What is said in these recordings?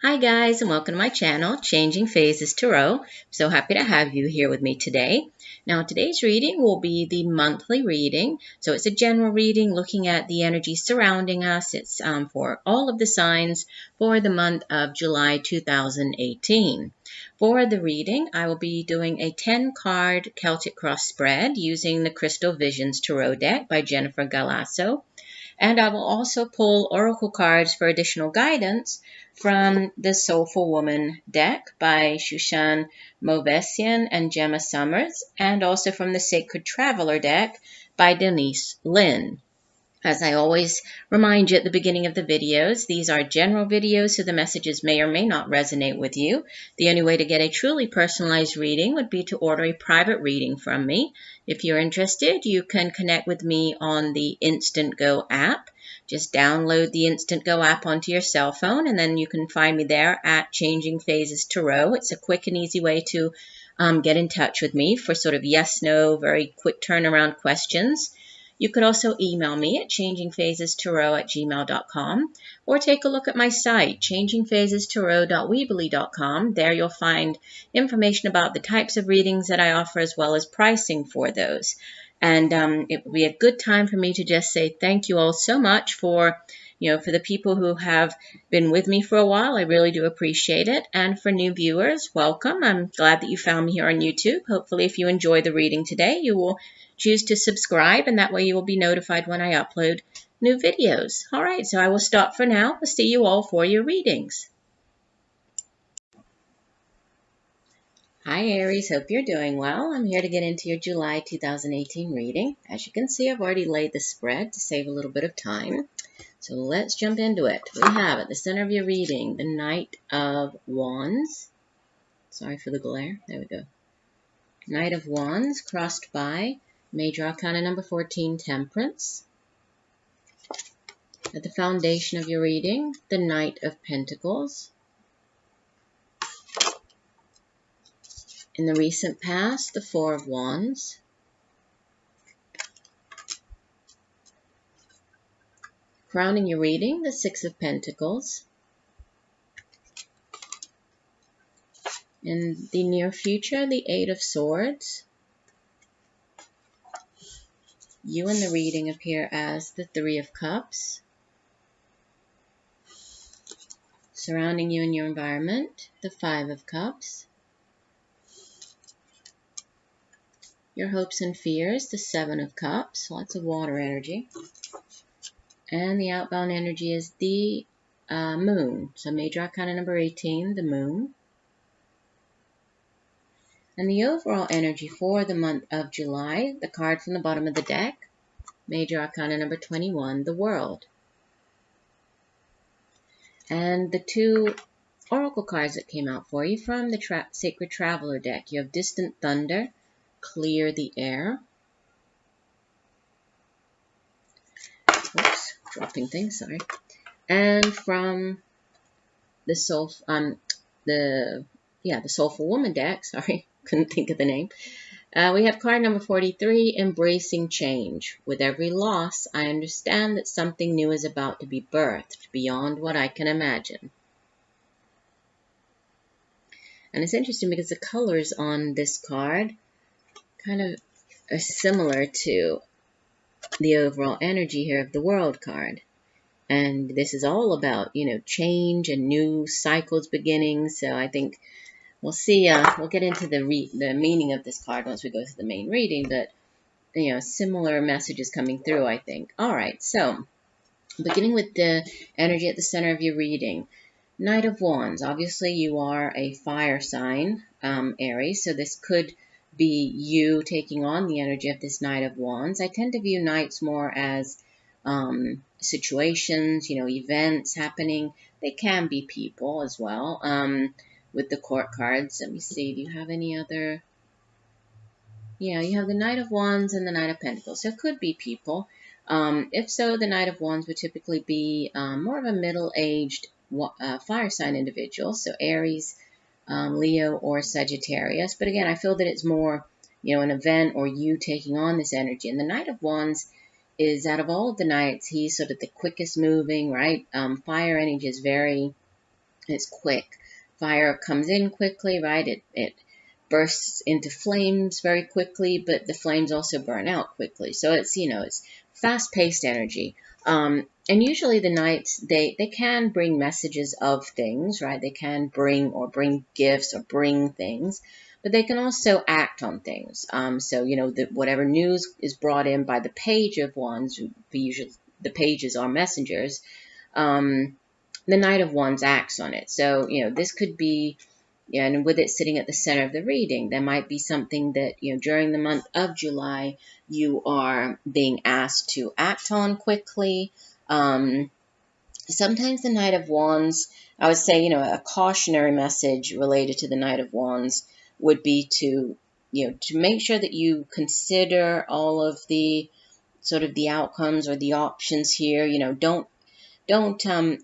Hi guys, and welcome to my channel, Changing Phases Tarot. I'm so happy to have you here with me today. Now today's reading will be the monthly reading. So it's a general reading looking at the energy surrounding us. It's for all of the signs for the month of July 2018. For the reading, I will be doing a 10-card Celtic cross spread using the Crystal Visions Tarot deck by Jennifer Galasso. And I will also pull oracle cards for additional guidance from the Soulful Woman deck by Shushann, Movessian, and Gemma Summers, and also from the Sacred Traveler deck by Denise, Linn. As I always remind you at the beginning of the videos, these are general videos, so the messages may or may not resonate with you. The only way to get a truly personalized reading would be to order a private reading from me. If you're interested, you can connect with me on the INSTANTGO app. Just download the INSTANTGO app onto your cell phone, and then you can find me there at Changing Phases Tarot. It's a quick and easy way to get in touch with me for sort of yes-no, very quick turnaround questions. You could also email me at changingphasestarot@gmail.com or take a look at my site, changingphasestarot.weebly.com. There you'll find information about the types of readings that I offer as well as pricing for those. And it would be a good time for me to just say thank you all so much for the people who have been with me for a while. I really do appreciate it. And for new viewers, welcome. I'm glad that you found me here on YouTube. Hopefully, if you enjoy the reading today, you will choose to subscribe, and that way you will be notified when I upload new videos. All right, so I will stop for now. I'll see you all for your readings. Hi Aries, hope you're doing well. I'm here to get into your July 2018 reading. As you can see, I've already laid the spread to save a little bit of time. So let's jump into it. We have at the center of your reading the Knight of Wands. Sorry for the glare. There we go. Knight of Wands crossed by Major Arcana number 14, Temperance. At the foundation of your reading, the Knight of Pentacles. In the recent past, the Four of Wands. Crowning your reading, the Six of Pentacles. In the near future, the Eight of Swords. You in the reading appear as the Three of Cups. Surrounding you in your environment, the Five of Cups. Your hopes and fears, the Seven of Cups, lots of water energy. And the outbound energy is the Moon. So Major Arcana number 18, the Moon. And the overall energy for the month of July, the card from the bottom of the deck, Major Arcana number 21, the World. And the two oracle cards that came out for you from the Sacred Traveler deck. You have Distant Thunder, Clear the Air. Oops, dropping things, sorry. And from the Soulful Woman deck, sorry, couldn't think of the name. We have card number 43, Embracing Change. With every loss, I understand that something new is about to be birthed beyond what I can imagine. And it's interesting because the colors on this card kind of are similar to the overall energy here of the World card. And this is all about, change and new cycles beginning. So I think we'll see, we'll get into the meaning of this card once we go through the main reading, but, similar messages coming through, I think. All right, so beginning with the energy at the center of your reading. Knight of Wands. Obviously, you are a fire sign, Aries, so this could be you taking on the energy of this Knight of Wands. I tend to view knights more as situations, events happening. They can be people as well. With the court cards, let me see, do you have any other? Yeah, you have the Knight of Wands and the Knight of Pentacles, so it could be people. If so, the Knight of Wands would typically be more of a middle-aged fire sign individual, so Aries, Leo, or Sagittarius. But again, I feel that it's more, an event or you taking on this energy. And the Knight of Wands is, out of all of the knights, he's sort of the quickest moving, right? Fire energy is very It's quick. Fire comes in quickly, right? It bursts into flames very quickly, but the flames also burn out quickly. So it's, it's fast-paced energy. And usually the knights, they can bring messages of things, right? They can bring gifts or bring things, but they can also act on things. So, whatever news is brought in by the Page of Wands, usually the pages are messengers, the Knight of Wands acts on it. So, this could be, and with it sitting at the center of the reading, there might be something that, during the month of July, you are being asked to act on quickly. Sometimes the Knight of Wands, I would say, a cautionary message related to the Knight of Wands would be to make sure that you consider all of the sort of the outcomes or the options here. Don't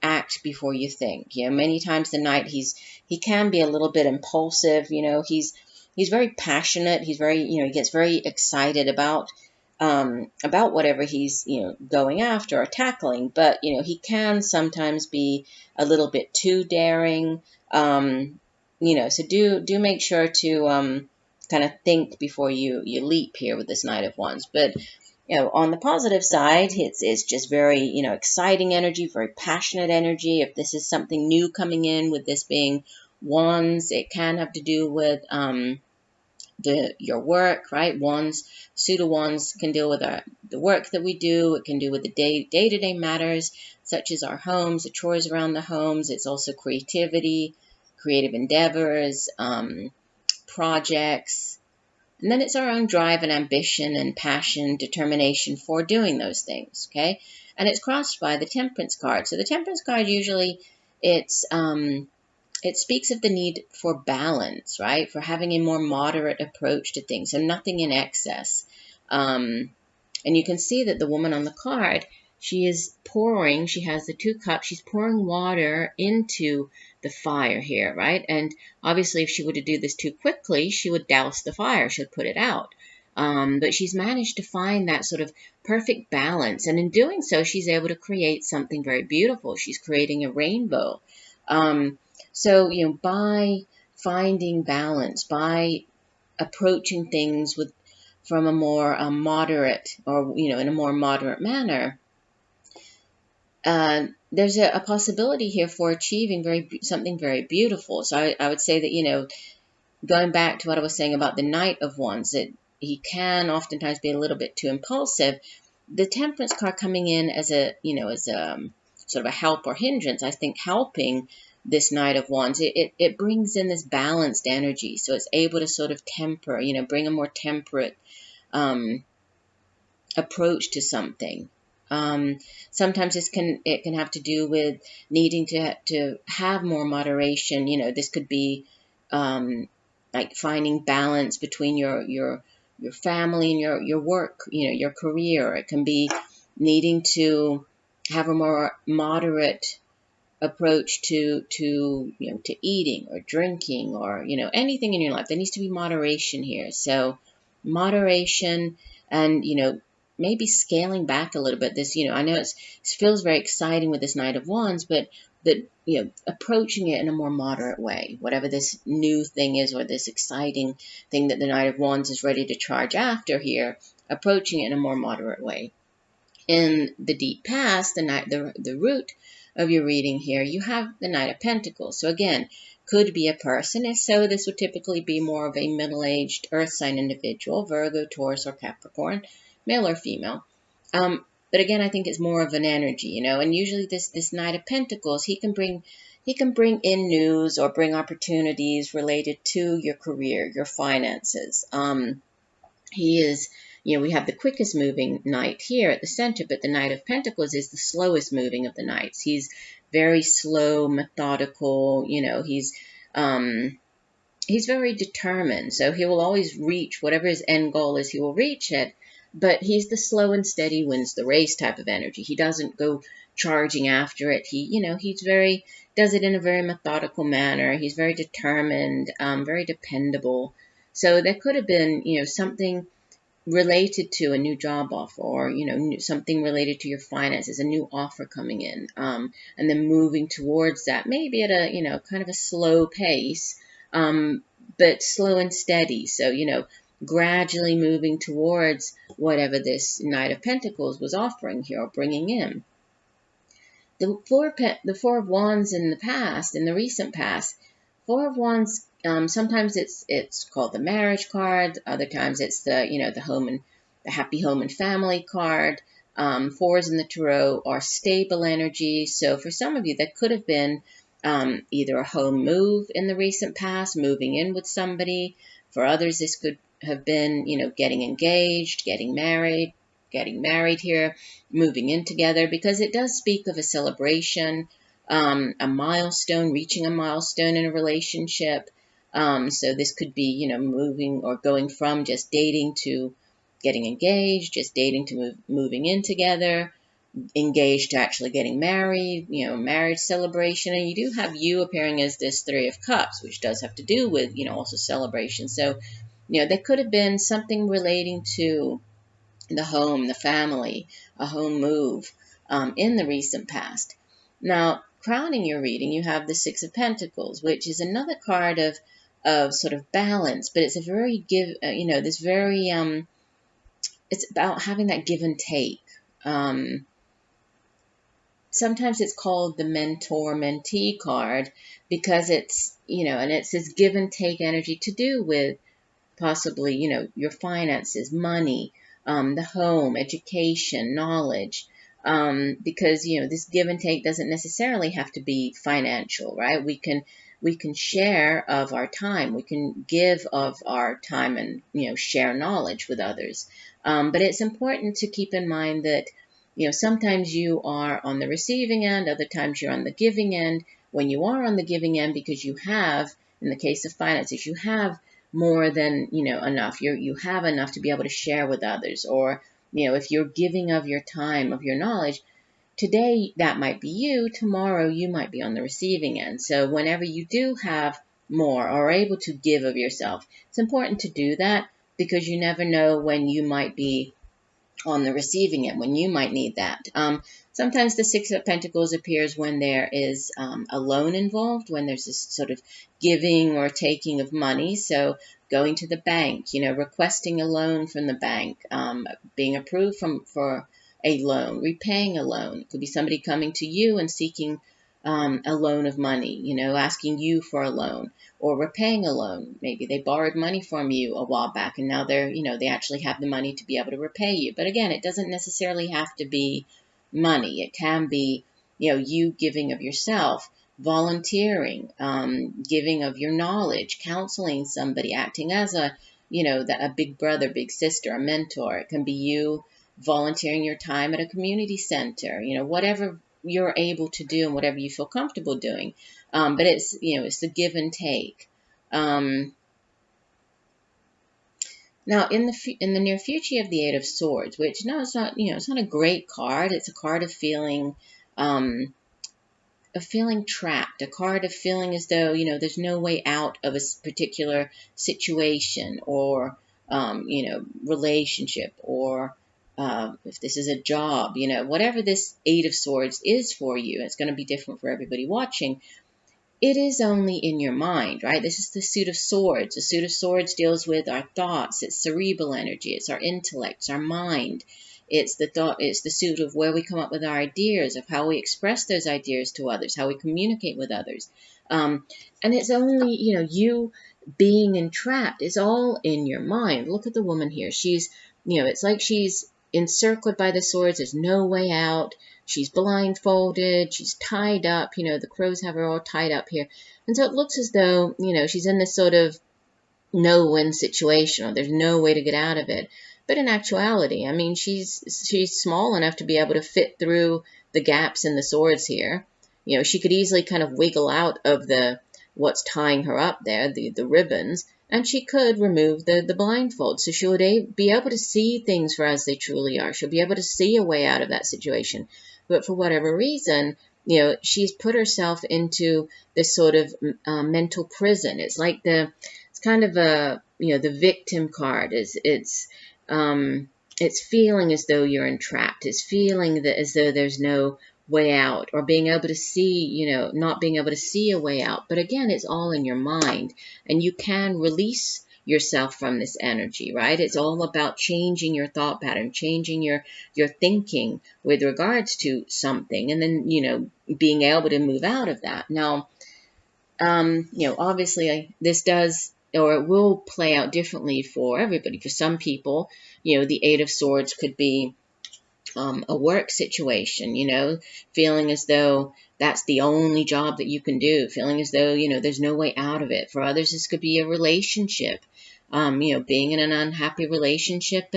act before you think. Many times the Knight, he can be a little bit impulsive. He's very passionate. He's very, he gets very excited about whatever he's, going after or tackling. But, he can sometimes be a little bit too daring. So do make sure to kind of think before you leap here with this Knight of Wands. But on the positive side, it's just very, exciting energy, very passionate energy. If this is something new coming in with this being Wands, it can have to do with your work, right? Wands, pseudo Wands can deal with the work that we do. It can do with the day-to-day matters, such as our homes, the chores around the homes. It's also creativity, creative endeavors, projects. And then it's our own drive and ambition and passion, determination for doing those things, okay? And it's crossed by the Temperance card. So the Temperance card usually, it speaks of the need for balance, right? For having a more moderate approach to things, so nothing in excess. And you can see that the woman on the card, she has the 2 cups, she's pouring water into the fire here, right? And obviously if she were to do this too quickly, she would douse the fire, she would put it out. But she's managed to find that sort of perfect balance. And in doing so, she's able to create something very beautiful. She's creating a rainbow. So, by finding balance, by approaching things from a more moderate, or, in a more moderate manner, there's a possibility here for achieving something very beautiful. So I would say that, going back to what I was saying about the Knight of Wands, that he can oftentimes be a little bit too impulsive. The Temperance card coming in as a sort of a help or hindrance, I think helping this Knight of Wands, it brings in this balanced energy. So it's able to sort of temper, bring a more temperate approach to something. Sometimes it can have to do with needing to have more moderation. This could be like finding balance between your family and your work, your career. It can be needing to have a more moderate approach to eating or drinking or anything in your life. There needs to be moderation here. So moderation and maybe scaling back a little bit. This I know it feels very exciting with this Knight of Wands, but that approaching it in a more moderate way, whatever this new thing is or this exciting thing that the Knight of Wands is ready to charge after here, approaching it in a more moderate way. In the deep past, the root of your reading here, you have the Knight of Pentacles. So again, could be a person. If so, this would typically be more of a middle-aged earth sign individual, Virgo, Taurus, or Capricorn, male or female. But again, I think it's more of an energy, and usually this Knight of Pentacles, he can bring in news or bring opportunities related to your career, your finances. He is, we have the quickest moving Knight here at the center, but the Knight of Pentacles is the slowest moving of the Knights. He's very slow, methodical, he's very determined. So he will always reach whatever his end goal is, he will reach it. But he's the slow and steady wins the race type of energy. He doesn't go charging after it. He, does it in a very methodical manner. He's very determined, very dependable. So there could have been, something related to a new job offer, or something related to your finances, a new offer coming in, and then moving towards that, maybe at a kind of a slow pace, but slow and steady. So gradually moving towards whatever this Knight of Pentacles was offering here or bringing in. The Four of Wands in the past, in the recent past, Four of Wands. Sometimes it's called the marriage card. Other times it's the home and the happy home and family card. Fours in the tarot are stable energy. So for some of you, that could have been either a home move in the recent past, moving in with somebody. For others, this could have been getting engaged, getting married here, moving in together, because it does speak of a celebration, a milestone, reaching a milestone in a relationship. So this could be, moving or going from just dating to getting engaged, just dating to moving in together, engaged to actually getting married, marriage celebration. And you do have you appearing as this Three of Cups, which does have to do with, also celebration. So, there could have been something relating to the home, the family, a home move in the recent past. Now, crowning your reading, you have the Six of Pentacles, which is another card of sort of balance, but it's a very it's about having that give and take. Sometimes it's called the mentor-mentee card because it's, and it's this give and take energy to do with possibly, your finances, money, the home, education, knowledge, because, this give and take doesn't necessarily have to be financial, right? We can share of our time. We can give of our time and, share knowledge with others. But it's important to keep in mind that, sometimes you are on the receiving end, other times you're on the giving end. When you are on the giving end, because you have, in the case of finances, you have more than, enough. You have enough to be able to share with others. Or, if you're giving of your time, of your knowledge, today that might be you, tomorrow you might be on the receiving end. So whenever you do have more or are able to give of yourself, it's important to do that, because you never know when you might be on the receiving end, when you might need that. Sometimes the Six of Pentacles appears when there is a loan involved, when there's this sort of giving or taking of money. So going to the bank, requesting a loan from the bank, being approved for a loan, repaying a loan. It could be somebody coming to you and seeking a loan of money, asking you for a loan, or repaying a loan. Maybe they borrowed money from you a while back and now they're, they actually have the money to be able to repay you. But again, it doesn't necessarily have to be money. It can be, you giving of yourself, volunteering, giving of your knowledge, counseling somebody, acting as a big brother, big sister, a mentor. It can be you volunteering your time at a community center, whatever you're able to do and whatever you feel comfortable doing. But it's, it's the give and take. Now, in the near future, you have the Eight of Swords, which, no, it's not, it's not a great card. It's a card of feeling trapped, a card of feeling as though, there's no way out of a particular situation or, relationship, or if this is a job, whatever this Eight of Swords is for you, it's going to be different for everybody watching. It is only in your mind, right? This is the Suit of Swords. The Suit of Swords deals with our thoughts. It's cerebral energy. It's our intellect. It's our mind. It's the thought. It's the suit of where we come up with our ideas, of how we express those ideas to others, how we communicate with others. And it's only, you being entrapped. It's all in your mind. Look at the woman here. She's, it's like she's encircled by the swords. There's no way out. She's blindfolded. She's tied up. The crows have her all tied up here. And so it looks as though, she's in this sort of no-win situation, or there's no way to get out of it. But in actuality, I mean, she's small enough to be able to fit through the gaps in the swords here. She could easily kind of wiggle out of what's tying her up there, the ribbons, and she could remove the blindfold. So she'll be able to see things for as they truly are. She'll be able to see a way out of that situation. But for whatever reason, she's put herself into this sort of mental prison. It's like it's kind of the victim card. It's it's feeling as though you're entrapped. It's feeling that as though there's no way out, or being able to see, not being able to see a way out. But again, it's all in your mind, and you can release yourself from this energy, right? It's all about changing your thought pattern, changing your thinking with regards to something, and then, being able to move out of that. Now, obviously this does, or it will play out differently for everybody. For some people, the Eight of Swords could be a work situation, feeling as though that's the only job that you can do, feeling as though, there's no way out of it. For others, this could be a relationship, being in an unhappy relationship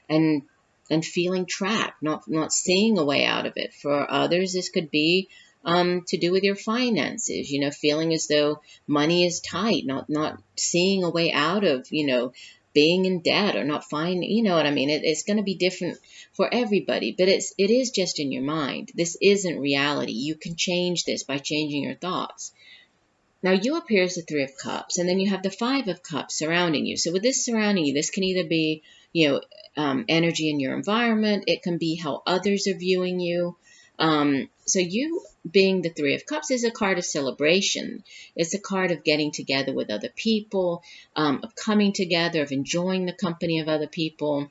and feeling trapped, not seeing a way out of it. For others, this could be to do with your finances, feeling as though money is tight, not seeing a way out of, being in debt, or not finding, you know what I mean? It's going to be different for everybody, but it is just in your mind. This isn't reality. You can change this by changing your thoughts. Now, you appear as the Three of Cups, and then you have the Five of Cups surrounding you. So with this surrounding you, this can either be, energy in your environment. It can be how others are viewing you. So you being the Three of Cups is a card of celebration. It's a card of getting together with other people, of coming together, of enjoying the company of other people.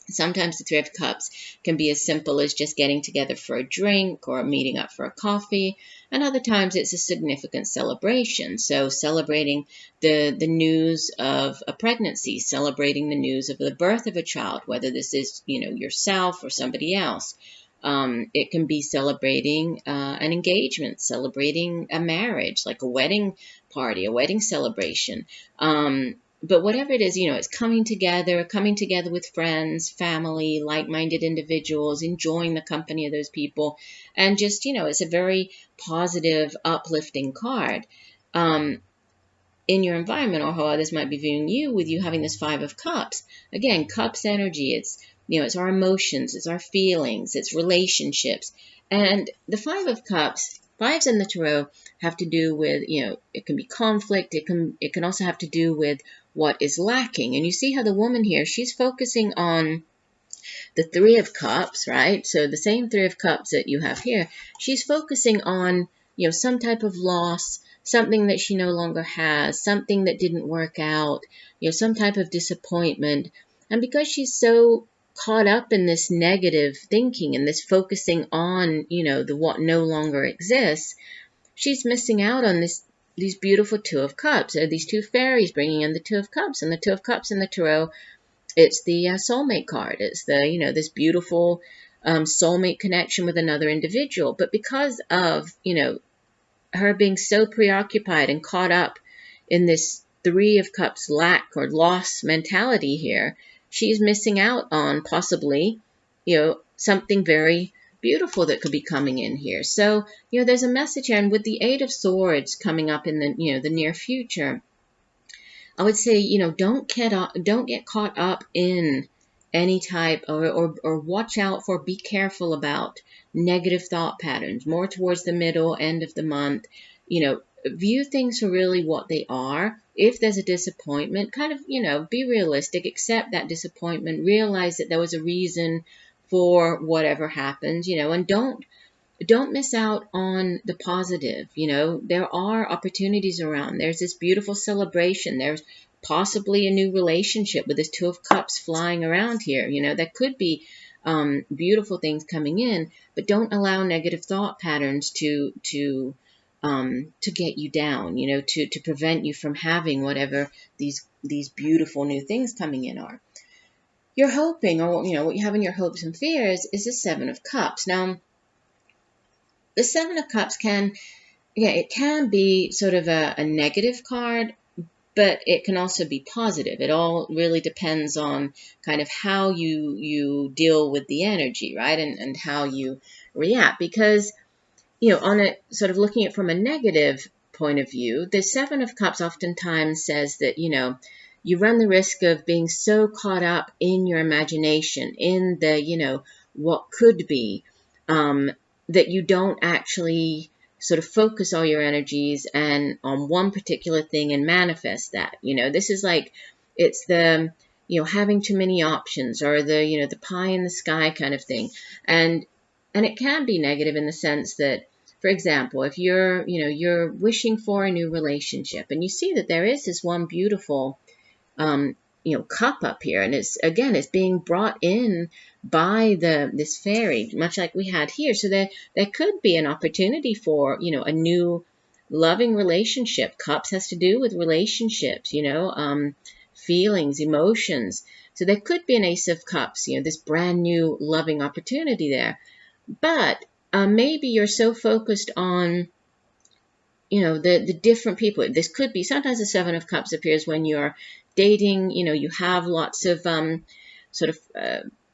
Sometimes the Three of Cups can be as simple as just getting together for a drink or meeting up for a coffee. And other times it's a significant celebration. So celebrating the news of a pregnancy, celebrating the news of the birth of a child, whether this is, yourself or somebody else. It can be celebrating an engagement, celebrating a marriage, like a wedding party, a wedding celebration. But whatever it is, it's coming together with friends, family, like-minded individuals, enjoying the company of those people. And just, it's a very positive, uplifting card. In your environment, or how others might be viewing you, with you having this Five of Cups. Again, Cups energy, it's our emotions, it's our feelings, it's relationships. And the Five of Cups, fives in the tarot have to do with, it can be conflict. It can also have to do with what is lacking. And you see how the woman here, she's focusing on the Three of Cups, right? So the same Three of Cups that you have here, she's focusing on, some type of loss, something that she no longer has, something that didn't work out, some type of disappointment. And because she's so caught up in this negative thinking and this focusing on, the what no longer exists, she's missing out on these beautiful Two of Cups. Or these two fairies bringing in the Two of Cups. And the Two of Cups in the tarot, it's the soulmate card. It's the, this beautiful soulmate connection with another individual. But because of, her being so preoccupied and caught up in this Three of Cups lack or loss mentality here, she's missing out on possibly, something very beautiful that could be coming in here. So, there's a message here, and with the Eight of Swords coming up in the, the near future, I would say, don't get caught up in any type or watch out for, be careful about negative thought patterns. More towards the middle, end of the month, view things for really what they are. If there's a disappointment, kind of, be realistic, accept that disappointment, realize that there was a reason for whatever happens, and don't miss out on the positive. There are opportunities around. There's this beautiful celebration. There's possibly a new relationship with this Two of Cups flying around here. There could be beautiful things coming in, but don't allow negative thought patterns to get you down, to prevent you from having whatever these beautiful new things coming in are. You're hoping, or what you have in your hopes and fears is the Seven of Cups. Now, the Seven of Cups can be sort of a negative card, but it can also be positive. It all really depends on kind of how you deal with the energy, right? And how you react. Because, on a sort of looking at it from a negative point of view, the Seven of Cups oftentimes says that, you run the risk of being so caught up in your imagination, in the, what could be, that you don't actually sort of focus all your energies and on one particular thing and manifest that. This is like, it's the, having too many options, or the the pie in the sky kind of thing. And it can be negative in the sense that, for example, if you're wishing for a new relationship and you see that there is this one beautiful cup up here, and it's being brought in by this fairy, much like we had here. So there could be an opportunity for a new loving relationship. Cups has to do with relationships, feelings, emotions. So there could be an Ace of Cups, this brand new loving opportunity there. But maybe you're so focused on the different people. This could be, sometimes the Seven of Cups appears when you're dating, you have lots of sort of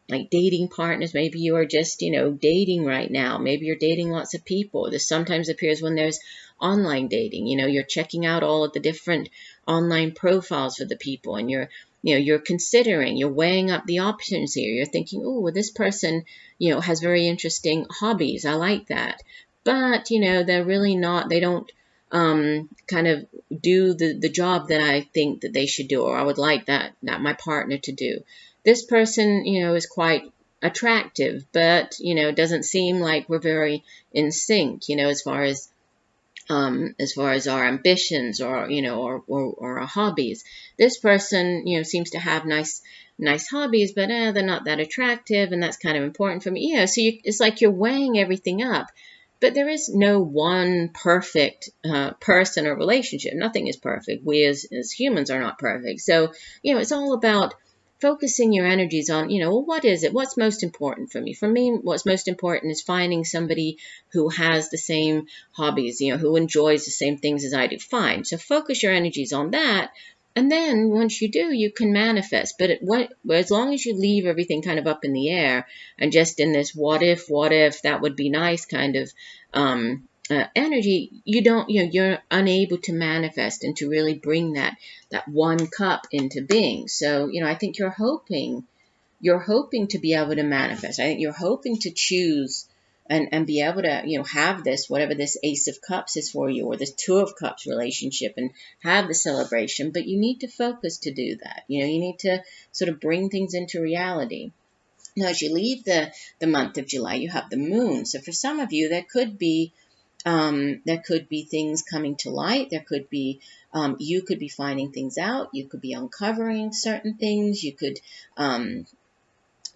like dating partners. Maybe you are just, dating right now. Maybe you're dating lots of people. This sometimes appears when there's online dating. You're checking out all of the different online profiles for the people, and you're considering, you're weighing up the options here. You're thinking, oh, well, this person, has very interesting hobbies. I like that. But, they're really not, they don't kind of do the job that I think that they should do, or I would like that my partner to do. This person, is quite attractive, but, doesn't seem like we're very in sync, as far as our ambitions, or or our hobbies. This person, seems to have nice hobbies, but they're not that attractive, and that's kind of important for me. So it's like you're weighing everything up. But there is no one perfect person or relationship. Nothing is perfect. We as humans are not perfect. So, it's all about focusing your energies on, well, what is it? What's most important for me? For me, what's most important is finding somebody who has the same hobbies, who enjoys the same things as I do. Fine. So focus your energies on that. And then once you do, you can manifest. But as long as you leave everything kind of up in the air and just in this what if, that would be nice kind of energy, you're unable to manifest and to really bring that one cup into being. So, I think you're hoping to be able to manifest. I think you're hoping to choose and be able to, have this, whatever this Ace of Cups is for you, or this Two of Cups relationship, and have the celebration. But you need to focus to do that. You need to sort of bring things into reality. Now, as you leave the month of July, you have the moon. So for some of you, there could be things coming to light. There could be, you could be finding things out. You could be uncovering certain things. You could,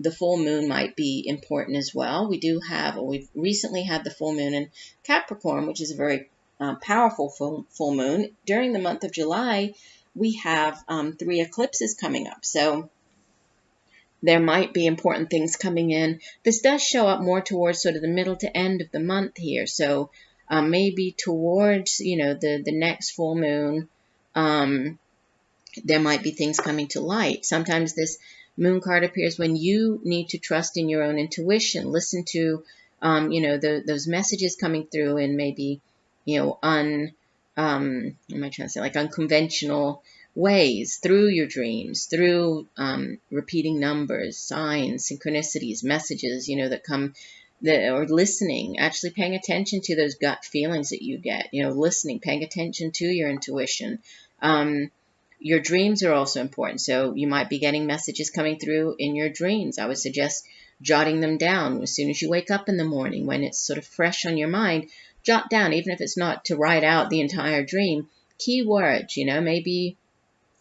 the full moon might be important as well. We've recently had the full moon in Capricorn, which is a very powerful full moon. During the month of July, we have 3 eclipses coming up. So there might be important things coming in. This does show up more towards sort of the middle to end of the month here. So maybe towards, the next full moon, there might be things coming to light. Sometimes this moon card appears when you need to trust in your own intuition, listen to, those messages coming through in maybe, what am I trying to say, like unconventional ways, through your dreams, through repeating numbers, signs, synchronicities, messages, that come, or listening, actually paying attention to those gut feelings that you get, listening, paying attention to your intuition. Your dreams are also important. So you might be getting messages coming through in your dreams. I would suggest jotting them down as soon as you wake up in the morning, when it's sort of fresh on your mind. Jot down, even if it's not to write out the entire dream, keywords. Maybe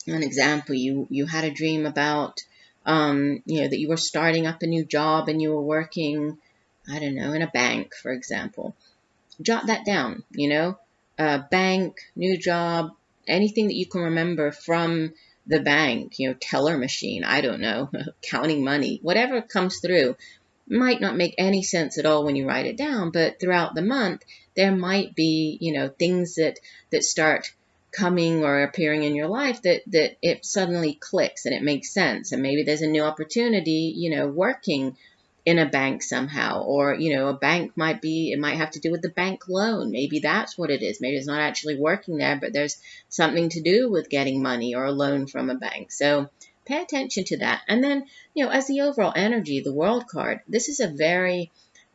an example, you had a dream about, that you were starting up a new job and you were working, I don't know, in a bank, for example. Jot that down, bank, new job, anything that you can remember from the bank, teller machine, I don't know, counting money, whatever comes through. Might not make any sense at all when you write it down, but throughout the month, there might be, things that start coming or appearing in your life that it suddenly clicks and it makes sense. And maybe there's a new opportunity, working in a bank somehow, or, a bank it might have to do with the bank loan. Maybe that's what it is. Maybe it's not actually working there, but there's something to do with getting money or a loan from a bank. So pay attention to that. And then, as the overall energy, the World card, this is a very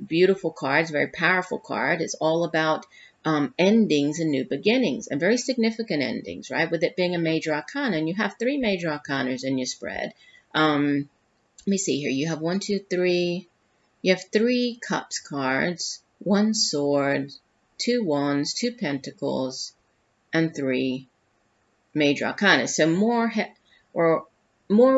beautiful card. It's a very powerful card. It's all about endings and new beginnings, and very significant endings, right? With it being a major arcana, and you have 3 major arcanas in your spread. Let me see here. You have 1, 2, 3. You have 3 cups cards, 1 sword, 2 wands, 2 pentacles, and 3 major arcana. So more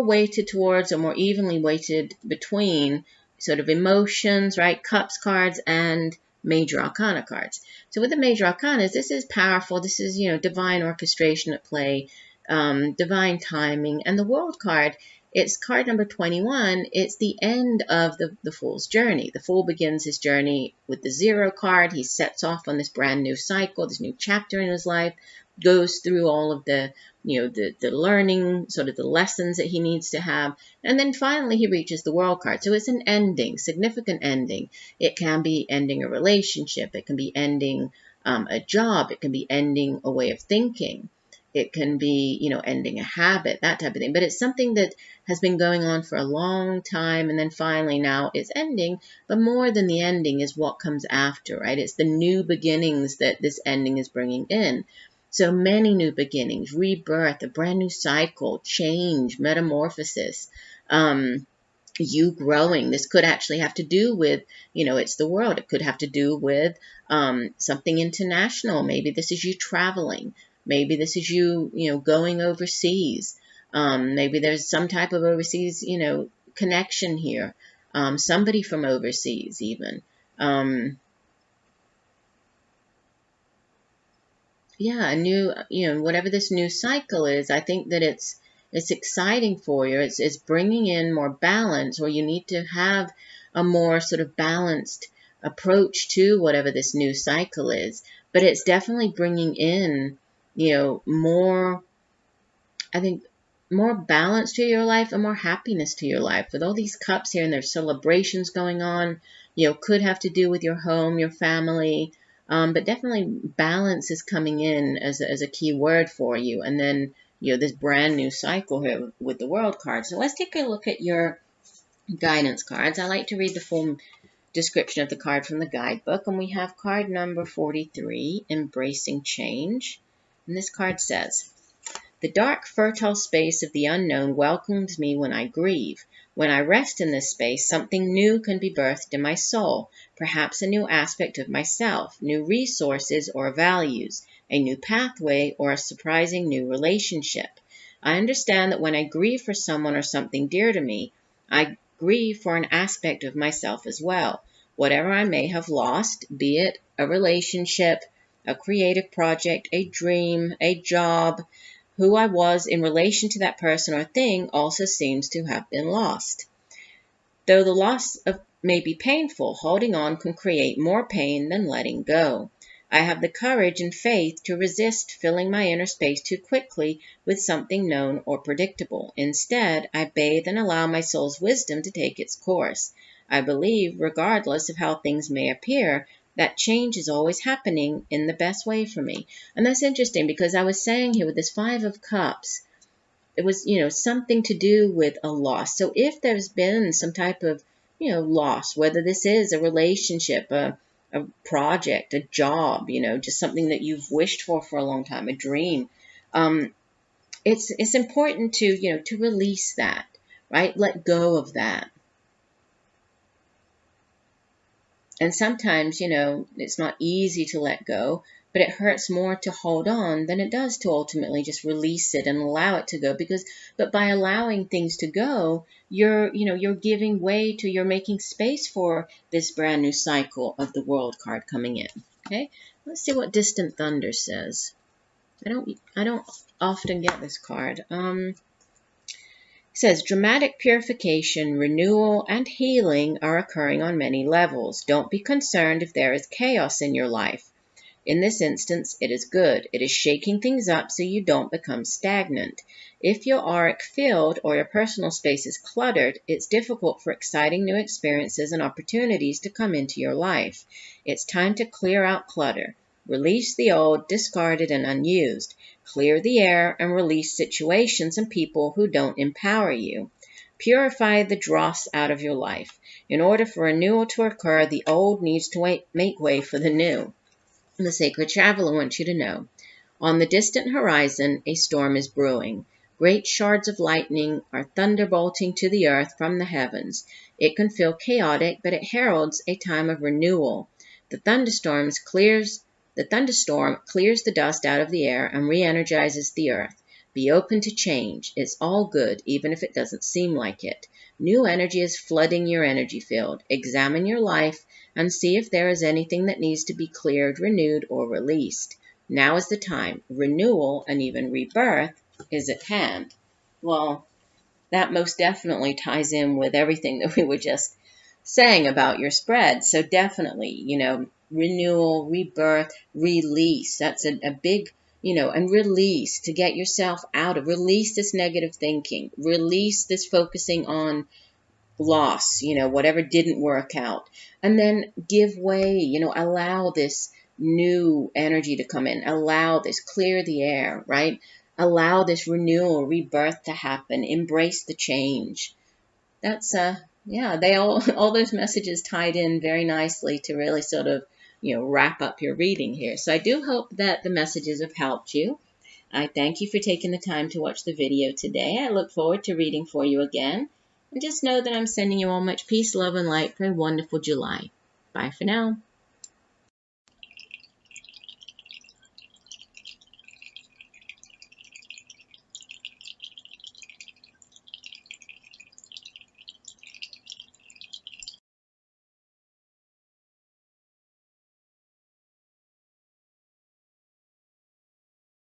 weighted towards, or more evenly weighted between sort of emotions, right? Cups cards and major arcana cards. So with the major arcanas, this is powerful. This is, divine orchestration at play, divine timing. And the world card, it's card number 21. It's the end of the Fool's journey. The Fool begins his journey with the 0 card. He sets off on this brand new cycle, this new chapter in his life, goes through all of the learning, sort of the lessons that he needs to have. And then finally he reaches the world card. So it's an ending, significant ending. It can be ending a relationship. It can be ending a job. It can be ending a way of thinking. It can be, ending a habit, that type of thing. But it's something that has been going on for a long time, and then finally now it's ending. But more than the ending is what comes after, right? It's the new beginnings that this ending is bringing in. So many new beginnings, rebirth, a brand new cycle, change, metamorphosis, you growing. This could actually have to do with, it's the world. It could have to do with something international. Maybe this is you traveling. Maybe this is you, going overseas. Maybe there's some type of overseas, connection here. Somebody from overseas even. Yeah, a new, whatever this new cycle is, I think that it's exciting for you. It's bringing in more balance, or you need to have a more sort of balanced approach to whatever this new cycle is. But it's definitely bringing in, more, I think, more balance to your life and more happiness to your life. With all these cups here and there's celebrations going on, could have to do with your home, your family. But definitely balance is coming in as a key word for you. And then, this brand new cycle here with the world card. So let's take a look at your guidance cards. I like to read the full description of the card from the guidebook. And we have card number 43, Embracing Change. And this card says, the dark, fertile space of the unknown welcomes me when I grieve. When I rest in this space, something new can be birthed in my soul, perhaps a new aspect of myself, new resources or values, a new pathway, or a surprising new relationship. I understand that when I grieve for someone or something dear to me, I grieve for an aspect of myself as well. Whatever I may have lost, be it a relationship, a creative project, a dream, a job, who I was in relation to that person or thing also seems to have been lost. Though the loss may be painful, holding on can create more pain than letting go. I have the courage and faith to resist filling my inner space too quickly with something known or predictable. Instead, I bathe and allow my soul's wisdom to take its course. I believe, regardless of how things may appear, that change is always happening in the best way for me. And that's interesting because I was saying here with this 5 of Cups, it was, something to do with a loss. So if there's been some type of, loss, whether this is a relationship, a project, a job, just something that you've wished for a long time, a dream, it's important to, to release that, right? Let go of that. And sometimes, it's not easy to let go, but it hurts more to hold on than it does to ultimately just release it and allow it to go. But by allowing things to go, you're giving way to, you're making space for this brand new cycle of the World card coming in. Okay, let's see what Distant Thunder says. I don't often get this card. It says, dramatic purification, renewal, and healing are occurring on many levels. Don't be concerned if there is chaos in your life. In this instance, it is good. It is shaking things up so you don't become stagnant. If your auric field or your personal space is cluttered, it's difficult for exciting new experiences and opportunities to come into your life. It's time to clear out clutter. Release the old, discarded, and unused. Clear the air and release situations and people who don't empower you. Purify the dross out of your life. In order for renewal to occur, the old needs to make way for the new. The Sacred Traveler wants you to know, on the distant horizon, a storm is brewing. Great shards of lightning are thunderbolting to the earth from the heavens. It can feel chaotic, but it heralds a time of renewal. The thunderstorm clears the dust out of the air and re-energizes the earth. Be open to change. It's all good, even if it doesn't seem like it. New energy is flooding your energy field. Examine your life and see if there is anything that needs to be cleared, renewed, or released. Now is the time. Renewal and even rebirth is at hand. Well, that most definitely ties in with everything that we were just saying about your spread. So definitely, renewal, rebirth, release. That's a big, and release to get yourself out of, release this negative thinking, release this focusing on loss, whatever didn't work out. And then give way, allow this new energy to come in, allow this, clear the air, right? Allow this renewal, rebirth to happen, embrace the change. That's, they all those messages tied in very nicely to really sort of, wrap up your reading here. So I do hope that the messages have helped you. I thank you for taking the time to watch the video today. I look forward to reading for you again. And just know that I'm sending you all much peace, love, and light for a wonderful July. Bye for now.